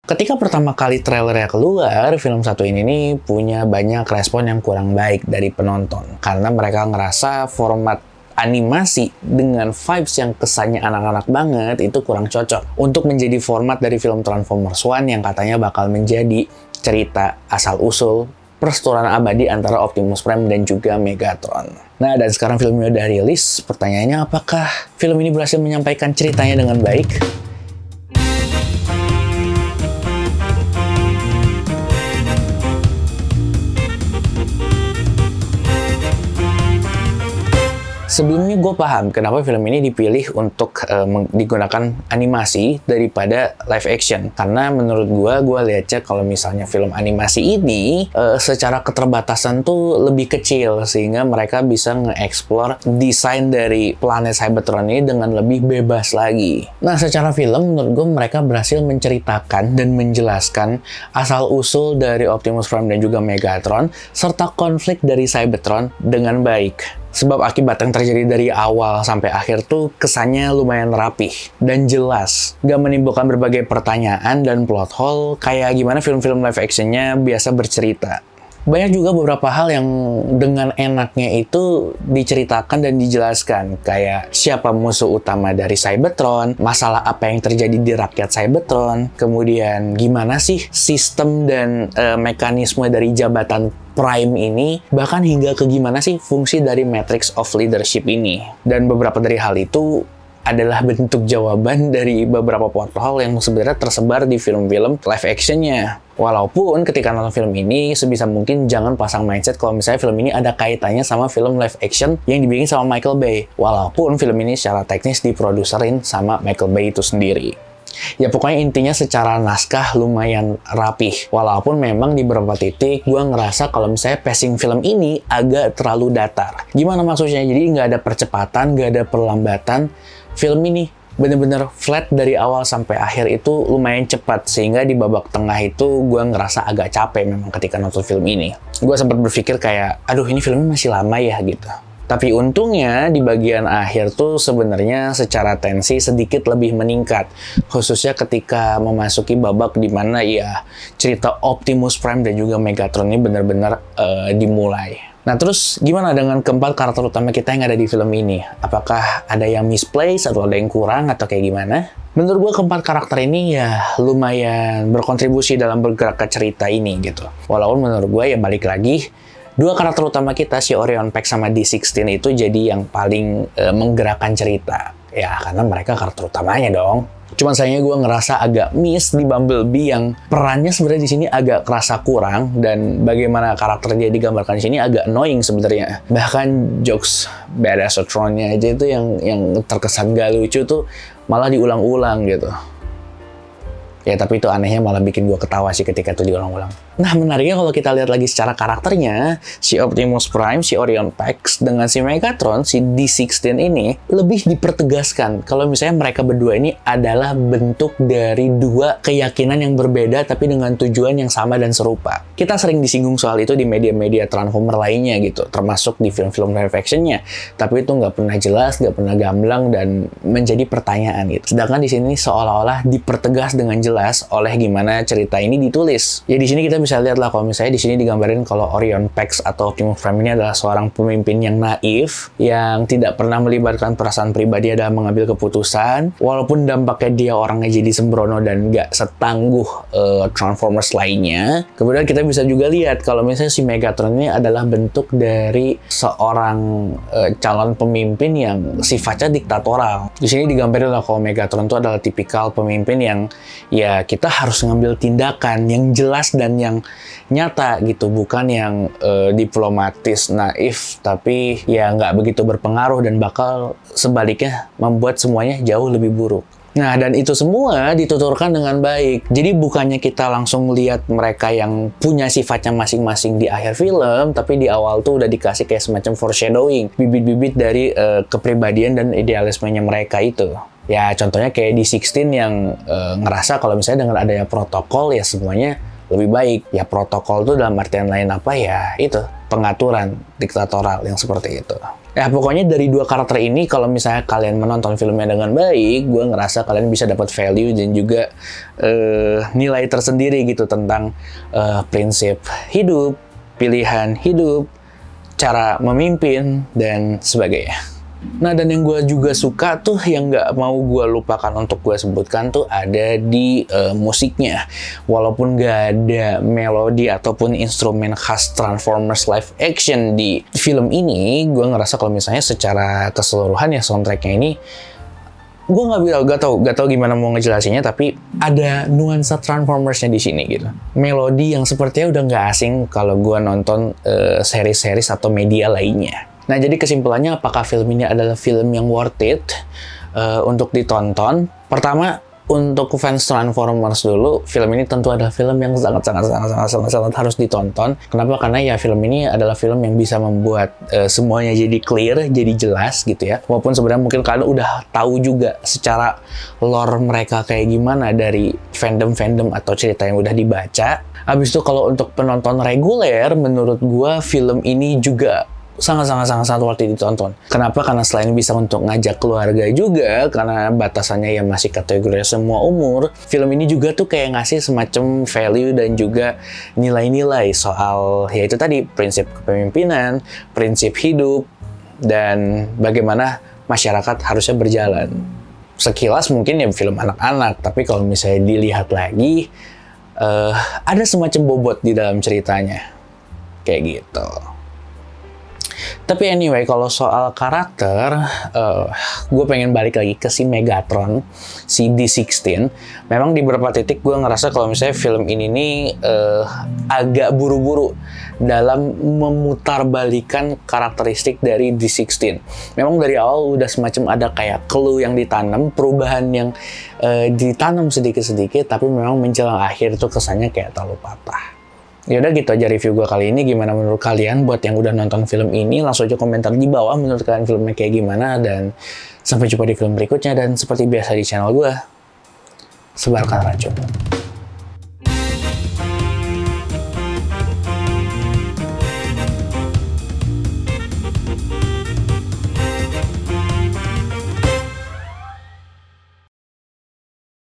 Ketika pertama kali trailernya keluar, film satu ini nih punya banyak respon yang kurang baik dari penonton. Karena mereka ngerasa format animasi dengan vibes yang kesannya anak-anak banget itu kurang cocok untuk menjadi format dari film Transformers One yang katanya bakal menjadi cerita asal-usul perseteruan abadi antara Optimus Prime dan juga Megatron. Nah, dan sekarang filmnya udah rilis, pertanyaannya apakah film ini berhasil menyampaikan ceritanya dengan baik? Sebelumnya gue paham kenapa film ini dipilih untuk digunakan animasi daripada live action. Karena menurut gue lihatnya kalau misalnya film animasi ini secara keterbatasan tuh lebih kecil. Sehingga mereka bisa nge-explore desain dari planet Cybertron ini dengan lebih bebas lagi. Nah, secara film menurut gue mereka berhasil menceritakan dan menjelaskan asal-usul dari Optimus Prime dan juga Megatron serta konflik dari Cybertron dengan baik. Sebab akibat yang terjadi dari awal sampai akhir tuh kesannya lumayan rapih dan jelas. Gak menimbulkan berbagai pertanyaan dan plot hole kayak gimana film-film live actionnya biasa bercerita. Banyak juga beberapa hal yang dengan enaknya itu diceritakan dan dijelaskan. Kayak siapa musuh utama dari Cybertron, masalah apa yang terjadi di rakyat Cybertron, kemudian gimana sih sistem dan mekanisme dari jabatan Prime ini, bahkan hingga ke gimana sih fungsi dari Matrix of Leadership ini. Dan beberapa dari hal itu adalah bentuk jawaban dari beberapa plot hole yang sebenarnya tersebar di film-film live actionnya. Walaupun ketika nonton film ini, sebisa mungkin jangan pasang mindset kalau misalnya film ini ada kaitannya sama film live action yang dibikin sama Michael Bay. Walaupun film ini secara teknis diproduserin sama Michael Bay itu sendiri. Ya pokoknya intinya secara naskah lumayan rapih. Walaupun memang di beberapa titik gue ngerasa kalau misalnya pacing film ini agak terlalu datar. Gimana maksudnya? Jadi nggak ada percepatan, nggak ada perlambatan. Film ini bener-bener flat dari awal sampai akhir itu lumayan cepat. Sehingga di babak tengah itu gue ngerasa agak capek memang ketika nonton film ini. Gue sempat berpikir kayak, aduh ini filmnya masih lama ya gitu. Tapi untungnya di bagian akhir tuh sebenarnya secara tensi sedikit lebih meningkat. Khususnya ketika memasuki babak di mana ya cerita Optimus Prime dan juga Megatron ini benar-benar dimulai. Nah terus gimana dengan keempat karakter utama kita yang ada di film ini? Apakah ada yang misplaced atau ada yang kurang atau kayak gimana? Menurut gue keempat karakter ini ya lumayan berkontribusi dalam bergerak ke cerita ini gitu. Walaupun menurut gue ya balik lagi, dua karakter utama kita, si Orion Pax sama D16 itu jadi yang paling menggerakkan cerita. Ya, karena mereka karakter utamanya dong. Cuman sayangnya gue ngerasa agak miss di Bumblebee yang perannya sebenarnya di sini agak kerasa kurang. Dan bagaimana karakter dia digambarkan di sini agak annoying sebenarnya. Bahkan jokes Badassotron-nya aja itu yang terkesan gak lucu tuh malah diulang-ulang gitu. Ya tapi itu anehnya malah bikin gue ketawa sih ketika itu diulang-ulang. Nah menariknya kalau kita lihat lagi secara karakternya, si Optimus Prime, si Orion Pax, dengan si Megatron, si D16 ini lebih dipertegaskan kalau misalnya mereka berdua ini adalah bentuk dari dua keyakinan yang berbeda tapi dengan tujuan yang sama dan serupa. Kita sering disinggung soal itu di media-media Transformer lainnya gitu, termasuk di film-film live action-nya. Tapi itu nggak pernah jelas, nggak pernah gamblang dan menjadi pertanyaan gitu. Sedangkan di sini seolah-olah dipertegas dengan jelas oleh gimana cerita ini ditulis. Ya di sini kita bisa lihat lah kalau misalnya di sini digambarin kalau Orion Pax atau Optimus Prime ini adalah seorang pemimpin yang naif, yang tidak pernah melibatkan perasaan pribadi dalam mengambil keputusan, walaupun dampaknya dia orangnya jadi sembrono dan nggak setangguh Transformers lainnya. Kemudian kita bisa juga lihat kalau misalnya si Megatron ini adalah bentuk dari seorang calon pemimpin yang sifatnya diktatoral. Di sini digambarin lah kalau Megatron itu adalah tipikal pemimpin yang ya kita harus ngambil tindakan yang jelas dan yang nyata gitu, bukan yang diplomatis, naif, tapi ya nggak begitu berpengaruh dan bakal sebaliknya membuat semuanya jauh lebih buruk. Nah, dan itu semua dituturkan dengan baik. Jadi bukannya kita langsung lihat mereka yang punya sifatnya masing-masing di akhir film, tapi di awal tuh udah dikasih kayak semacam foreshadowing, bibit-bibit dari kepribadian dan idealismenya mereka itu. Ya contohnya kayak D16 yang ngerasa kalau misalnya dengan adanya protokol ya semuanya lebih baik. Ya protokol tuh dalam artian lain apa ya, itu pengaturan diktatoral yang seperti itu. Ya pokoknya dari dua karakter ini, kalau misalnya kalian menonton filmnya dengan baik, gue ngerasa kalian bisa dapat value dan juga nilai tersendiri gitu tentang prinsip hidup, pilihan hidup, cara memimpin, dan sebagainya. Nah, dan yang gue juga suka tuh, yang nggak mau gue lupakan untuk gue sebutkan tuh, ada di musiknya. Walaupun nggak ada melodi ataupun instrumen khas Transformers live action di film ini, gue ngerasa kalau misalnya secara keseluruhan ya soundtracknya ini, gue gak tau gimana mau ngejelasinnya, tapi ada nuansa Transformers-nya di sini gitu. Melodi yang sepertinya udah nggak asing kalau gue nonton series-series atau media lainnya. Nah, jadi kesimpulannya, apakah film ini adalah film yang worth it untuk ditonton? Pertama, untuk fans Transformers dulu, film ini tentu adalah film yang sangat harus ditonton. Kenapa? Karena ya film ini adalah film yang bisa membuat semuanya jadi clear, jadi jelas gitu ya. Walaupun sebenarnya mungkin kalian udah tahu juga secara lore mereka kayak gimana dari fandom atau cerita yang udah dibaca. Habis itu kalau untuk penonton reguler, menurut gua film ini juga sangat worth it ditonton. Kenapa? Karena selain bisa untuk ngajak keluarga juga, karena batasannya ya masih kategori semua umur, film ini juga tuh kayak ngasih semacam value dan juga nilai-nilai soal ya itu tadi, prinsip kepemimpinan, prinsip hidup, dan bagaimana masyarakat harusnya berjalan. Sekilas mungkin ya film anak-anak, tapi kalau misalnya dilihat lagi, ada semacam bobot di dalam ceritanya. Kayak gitu. Tapi anyway, kalau soal karakter, gue pengen balik lagi ke si Megatron, si D16. Memang di beberapa titik gue ngerasa kalau misalnya film ini nih agak buru-buru dalam memutarbalikan karakteristik dari D16. Memang dari awal udah semacam ada kayak clue yang ditanam, perubahan yang ditanam sedikit-sedikit, tapi memang menjelang akhir tuh kesannya kayak terlalu patah. Yaudah gitu aja review gue kali ini. Gimana menurut kalian? Buat yang udah nonton film ini, langsung aja komentar di bawah menurut kalian filmnya kayak gimana. Dan sampai jumpa di film berikutnya. Dan seperti biasa di channel gue, sebarkan racun.